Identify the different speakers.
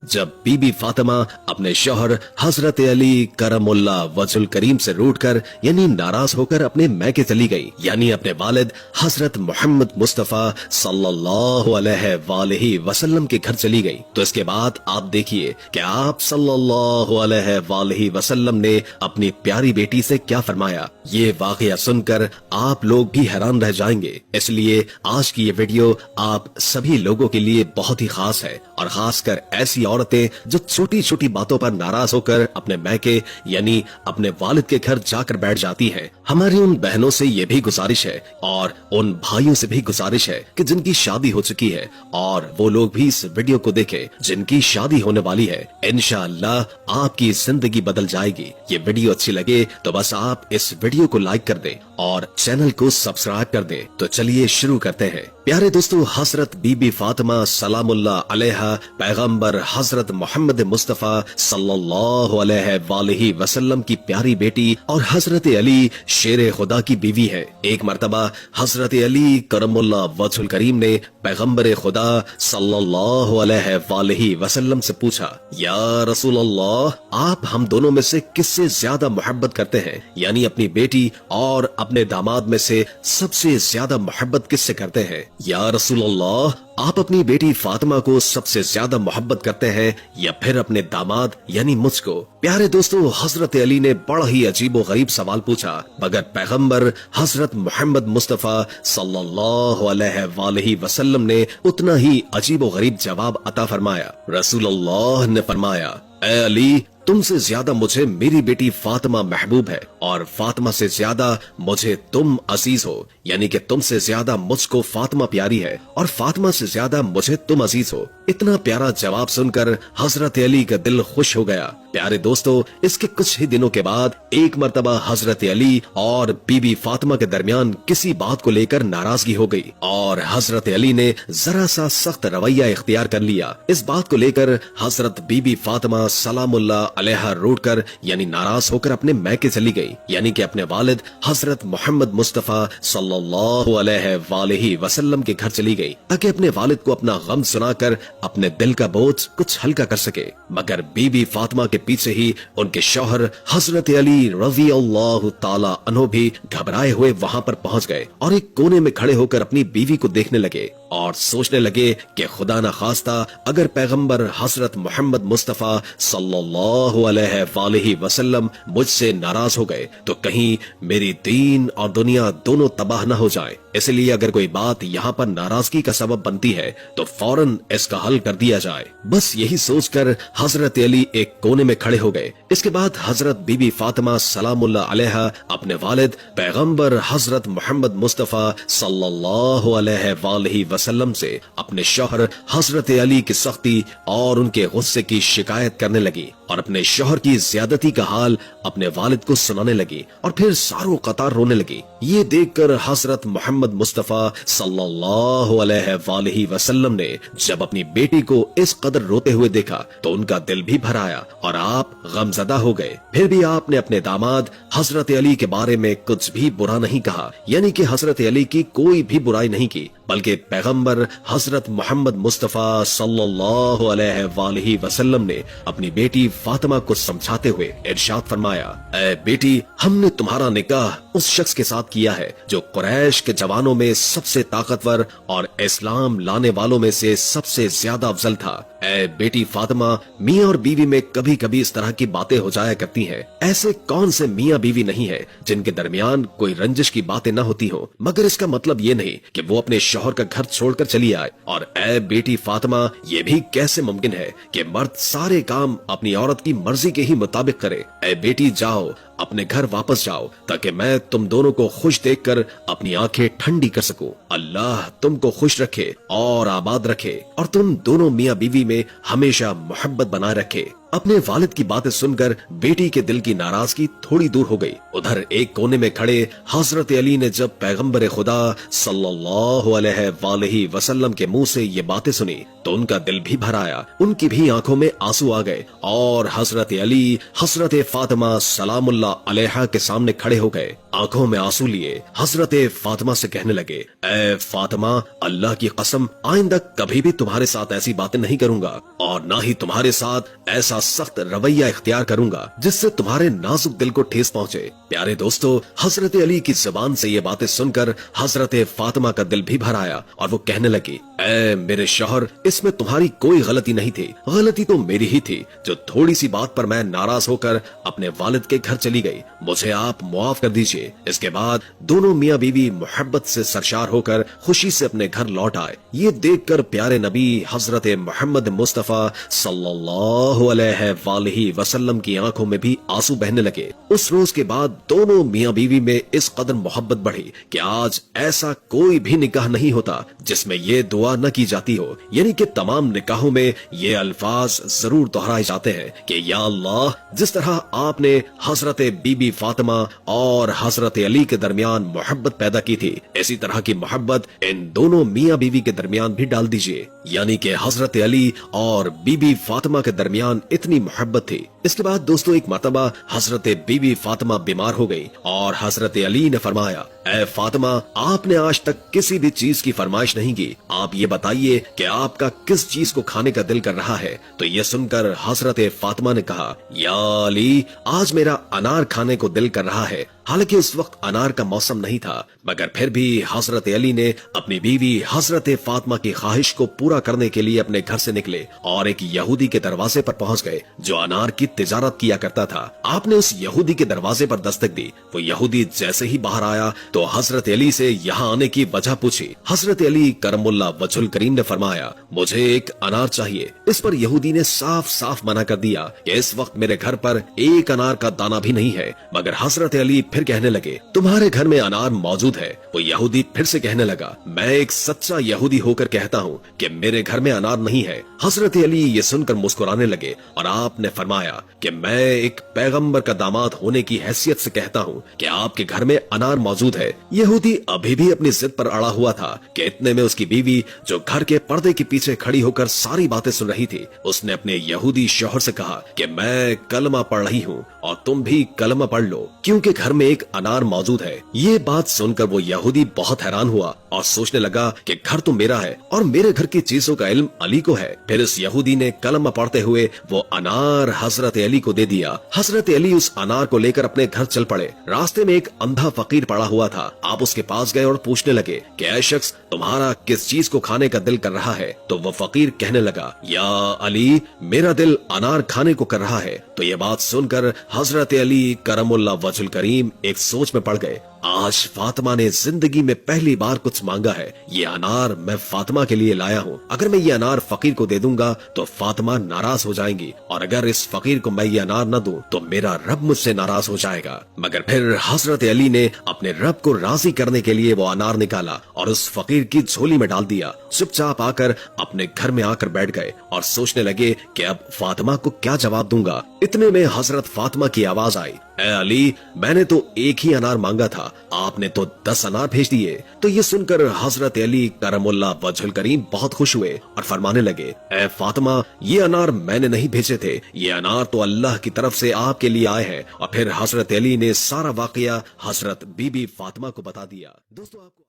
Speaker 1: जब बीबी फातिमा अपने शौहर हजरत अली करमुल्ला वजुल करीम से रूठकर यानी नाराज होकर अपने मैके चली गई, यानी अपने वालिद हजरत मोहम्मद मुस्तफा सल्लल्लाहु अलैहि वसल्लम के घर चली गई, तो इसके बाद आप देखिए कि आप सल्लल्लाहु अलैहि वसल्लम ने अपनी प्यारी बेटी से क्या फरमाया। ये वाकया सुनकर आप लोग भी हैरान रह जाएंगे। इसलिए आज की ये वीडियो आप सभी लोगों के लिए बहुत ही खास है, और खासकर ऐसी औरतें जो छोटी छोटी बातों पर नाराज होकर अपने मैके यानी अपने वालिद के घर जाकर बैठ जाती हैं। हमारी उन बहनों से ये भी गुजारिश है और उन भाइयों से भी गुजारिश है कि जिनकी शादी हो चुकी है और वो लोग भी इस वीडियो को देखें जिनकी शादी होने वाली है। इंशाअल्लाह आपकी जिंदगी बदल जाएगी। ये वीडियो अच्छी लगे तो बस आप इस वीडियो को लाइक कर दें और चैनल को सब्सक्राइब कर दें। तो चलिए शुरू करते हैं। प्यारे दोस्तों, हजरत बीबी फातिमा सलामुल्लाह अलैहा पैगंबर हजरत मोहम्मद मुस्तफा सल्लल्लाहु अलैहि वसल्लम की प्यारी बेटी और हजरत अली शेर खुदा की बीवी है। एक मर्तबा हजरत अली करमुल्लाह वजहुल करीम ने पैगंबर खुदा सल्लल्लाहु अलैहि वसल्लम से पूछा, या रसूल अल्लाह, आप हम दोनों में से किससे ज्यादा मोहब्बत करते हैं? यानी अपनी बेटी और अपने दामाद में से सबसे ज्यादा मोहब्बत किससे करते हैं? या रसूल अल्लाह, आप अपनी बेटी फातिमा को सबसे ज्यादा मोहब्बत करते हैं या फिर अपने दामाद यानी मुझको? प्यारे दोस्तों, हजरत अली ने बड़ा ही अजीबो गरीब सवाल पूछा, मगर पैगंबर हजरत मोहम्मद मुस्तफा सल्लल्लाहु अलैहि वसल्लम ने उतना ही अजीबो गरीब जवाब अता फरमाया। रसूल अल्लाह ने फरमाया, ए अली, तुमसे ज्यादा मुझे मेरी बेटी फातिमा महबूब है और फातिमा से ज्यादा मुझे तुम अजीज हो, यानी कि तुमसे ज्यादा मुझको फातिमा प्यारी है और फातिमा से ज्यादा मुझे तुम अजीज हो। इतना प्यारा जवाब सुनकर हजरत अली का दिल खुश हो गया। प्यारे दोस्तों, इसके कुछ ही दिनों के बाद एक मर्तबा हजरत अली और बीबी फातिमा के दरमियान किसी बात को लेकर नाराजगी हो गई और हजरत अली ने जरा सा सख्त रवैया इख्तियार कर लिया। इस बात को लेकर हजरत बीबी फातिमा सलामुल्लाह अलैहा रूठकर यानी नाराज होकर अपने मैके चली गई, यानी कि अपने वालिद हजरत मोहम्मद मुस्तफा सल्लल्लाहु अलैहि वसल्लम के घर चली गई, ताकि अपने वालिद को अपना गम सुनाकर अपने दिल का बोझ कुछ हल्का कर सके। मगर बीबी फातिमा के पीछे ही उनके शौहर हजरत अली रज़ी अल्लाह ताला अन्हु भी घबराए हुए वहां पर पहुंच गए और एक कोने में खड़े होकर अपनी बीवी को देखने लगे और सोचने लगे कि खुदा न खास्ता अगर पैगंबर हजरत मोहम्मद मुस्तफा सल्लल्लाहु अलैहि वसल्लम मुझसे नाराज हो गए तो कहीं मेरी दीन और दुनिया दोनों तबाह न हो जाए। इसलिए अगर कोई बात यहाँ पर नाराजगी का सबब बनती है तो फौरन इसका हल कर दिया जाए। बस यही सोचकर हजरत अली एक कोने में खड़े हो गए। इसके बाद हजरत बीबी फातिमा सलामुल्लाह अलैहा अपने वालिद पैगंबर हजरत मोहम्मद मुस्तफा सल्लल्लाहु अलैहि वसल्लम से अपने शौहर हजरत अली की सख्ती और उनके गुस्से की शिकायत करने लगी और अपने शौहर की ज्यादती का हाल अपने वालिद को सुनाने लगी और फिर सारों कतार रोने लगी। ये देखकर हजरत मोहम्मद मुस्तफा सल्लल्लाहु अलैहि वसल्लम ने जब अपनी बेटी को इस कदर रोते हुए देखा तो उनका दिल भी भर आया और आप गमजदा हो गए। फिर भी आपने अपने दामाद हजरत अली के बारे में कुछ भी बुरा नहीं कहा, यानी कि हजरत अली की कोई भी बुराई नहीं की, बल्कि पैगंबर हजरत मोहम्मद मुस्तफा सल्लल्लाहु अलैहि वसल्लम ने अपनी बेटी फातिमा को समझाते हुए इरशाद फरमाया, ऐ बेटी, हमने तुम्हारा निकाह उस शख्स के साथ किया है जो कुरैश के जवानों में सबसे ताकतवर और इस्लाम लाने वालों में से सबसे ज्यादा अफजल था। ऐ बेटी फातिमा, मियाँ और बीवी में कभी कभी इस तरह की बातें हो जाया करती हैं। ऐसे कौन से मियाँ बीवी नहीं है जिनके दरमियान कोई रंजिश की बातें न होती हो, मगर इसका मतलब ये नहीं कि वो अपने शौहर का घर छोड़कर चली आए। और ऐ बेटी फातिमा, ये भी कैसे मुमकिन है कि मर्द सारे काम अपनी औरत की मर्जी के ही मुताबिक करे? ऐ बेटी, जाओ, अपने घर वापस जाओ, ताकि मैं तुम दोनों को खुश देखकर अपनी आंखें ठंडी कर सकूं। अल्लाह तुमको खुश रखे और आबाद रखे और तुम दोनों मियाँ बीवी में हमेशा मोहब्बत बनाए रखे। अपने वालिद की बातें सुनकर बेटी के दिल की नाराजगी थोड़ी दूर हो गई। उधर एक कोने में खड़े हजरत अली ने जब पैगंबर खुदा सल्लल्लाहु अलैहि वसल्लम के मुंह से ये बातें सुनी तो उनका दिल भी भर आया, उनकी भी आंखों में आंसू आ गए और हजरत अली हजरत फातिमा सलामुल्लाह अलैहा के सामने खड़े हो गए। आंखों में आंसू लिए हजरत फातिमा से कहने लगे, ऐ फातिमा, अल्लाह की कसम आइंदा कभी भी तुम्हारे साथ ऐसी बातें नहीं करूंगा और ना ही तुम्हारे साथ ऐसा सख्त रवैया इख्तियार करूंगा जिससे तुम्हारे नाजुक दिल को ठेस पहुंचे। प्यारे दोस्तों, हजरत अली की जुबान से ये बातें सुनकर हजरत फातिमा का दिल भी भर आया और वो कहने लगी, ऐ मेरे शौहर, इसमें तुम्हारी कोई गलती नहीं थी, गलती तो मेरी ही थी जो थोड़ी सी बात पर मैं नाराज होकर अपने वालिद के घर चली गई। मुझे आप मुआफ कर दीजिए। इसके बाद दोनों मियाँ बीवी मोहब्बत से सरशार होकर खुशी से अपने घर लौट आए। ये देखकर प्यारे नबी हजरत मोहम्मद मुस्तफा सल्लल्लाहु अलैहि वसल्लम की आंखों में भी आंसू बहने लगे। उस रोज के बाद दोनों मियाँ बीवी में इस कदर मोहब्बत बढ़ी कि आज ऐसा कोई भी निकाह नहीं होता जिसमें ये दुआ न की जाती हो, यानी कि तमाम निकाहों में ये अल्फाज जरूर दोहराए जाते हैं कि या अल्लाह, जिस तरह आपने हजरत बीबी फातिमा और हजरत अली के दरमियान मोहब्बत पैदा की थी, इसी तरह की मोहब्बत इन दोनों मियाँ बीवी के दरमियान भी डाल दीजिए। यानी कि हजरत अली और बीबी फातिमा के दरमियान इतनी मोहब्बत थी। इसके बाद दोस्तों एक मर्तबा हजरत बीबी फातिमा बीमार हो गई और हजरत अली ने फरमाया, ऐ फातिमा, आपने आज तक किसी भी चीज की फरमाइश नहीं की, आप ये बताइए कि आपका किस चीज को खाने का दिल कर रहा है। तो ये सुनकर हजरत फातिमा ने कहा, या अली, आज मेरा अनार खाने को दिल कर रहा है। हालांकि उस वक्त अनार का मौसम नहीं था, मगर फिर भी हजरत अली ने अपनी बीवी हजरत फातिमा की ख्वाहिश को पूरा करने के लिए अपने घर से निकले और एक यहूदी के दरवाजे पर पहुंच गए जो अनार की तिजारत किया करता था। आपने उस यहूदी के दरवाजे पर दस्तक दी। वो यहूदी जैसे ही बाहर आया तो हजरत अली से यहाँ आने की वजह पूछी। हजरत अली करमुल्लाह वजहुल करीम ने फरमाया, मुझे एक अनार चाहिए। इस पर यहूदी ने साफ साफ मना कर दिया कि इस वक्त मेरे घर पर एक अनार का दाना भी नहीं है। मगर हजरत अली फिर कहने लगे, तुम्हारे घर में अनार मौजूद है। वो यहूदी फिर से कहने लगा, मैं एक सच्चा यहूदी होकर कहता हूँ कि मेरे घर में अनार नहीं है। हजरत अली ये सुनकर मुस्कुराने लगे और आपने फरमाया कि मैं एक पैगंबर का दामाद होने की हैसियत से कहता हूँ कि आपके घर में अनार मौजूद है। यहूदी अभी भी अपनी जिद पर अड़ा हुआ था कि इतने में उसकी बीवी जो घर के पर्दे के पीछे खड़ी होकर सारी बातें सुन रही थी, उसने अपने यहूदी शौहर से कहा कि मैं कलमा पढ़ रही हूँ और तुम भी कलमा पढ़ लो, क्योंकि घर में एक अनार मौजूद है। ये बात सुनकर वो यहूदी बहुत हैरान हुआ और सोचने लगा कि घर तो मेरा है और मेरे घर की चीजों का इल्म अली को है। फिर इस यहूदी ने कलमा पढ़ते हुए वो अनार हजरत अली को दे दिया। हजरत अली उस अनार को लेकर अपने घर चल पड़े। रास्ते में एक अंधा फकीर पड़ा हुआ था। आप उसके पास गए और पूछने लगे कि ऐ शख्स, तुम्हारा किस चीज को खाने का दिल कर रहा है? तो वो फकीर कहने लगा, या अली, मेरा दिल अनार खाने को कर रहा है। तो ये बात सुनकर हजरत अली करमुल्लाह वजहुल करीम एक सोच में पड़ गए। आज फातिमा ने जिंदगी में पहली बार कुछ मांगा है। ये अनार मैं फातिमा के लिए लाया हूँ। अगर मैं ये अनार फकीर को दे दूंगा तो फातिमा नाराज हो जाएंगी और अगर इस फकीर को मैं ये अनार न दूं तो मेरा रब मुझसे नाराज हो जाएगा। मगर फिर हजरत अली ने अपने रब को राजी करने के लिए वो अनार निकाला और उस फकीर की झोली में डाल दिया। चुपचाप आकर अपने घर में आकर बैठ गए और सोचने लगे कि अब फातिमा को क्या जवाब दूंगा। इतने में हजरत फातिमा की आवाज आई, ऐ अली, मैंने तो एक ही अनार मांगा था, आपने तो 10 अनार भेज दिए। तो ये सुनकर हजरत अली करमुल्लाह वजहुल करीम बहुत खुश हुए और फरमाने लगे, ऐ फातिमा, ये अनार मैंने नहीं भेजे थे, ये अनार तो अल्लाह की तरफ से आपके लिए आए हैं। और फिर हजरत अली ने सारा वाकया हजरत बीबी फातिमा को बता दिया। दोस्तों, आपको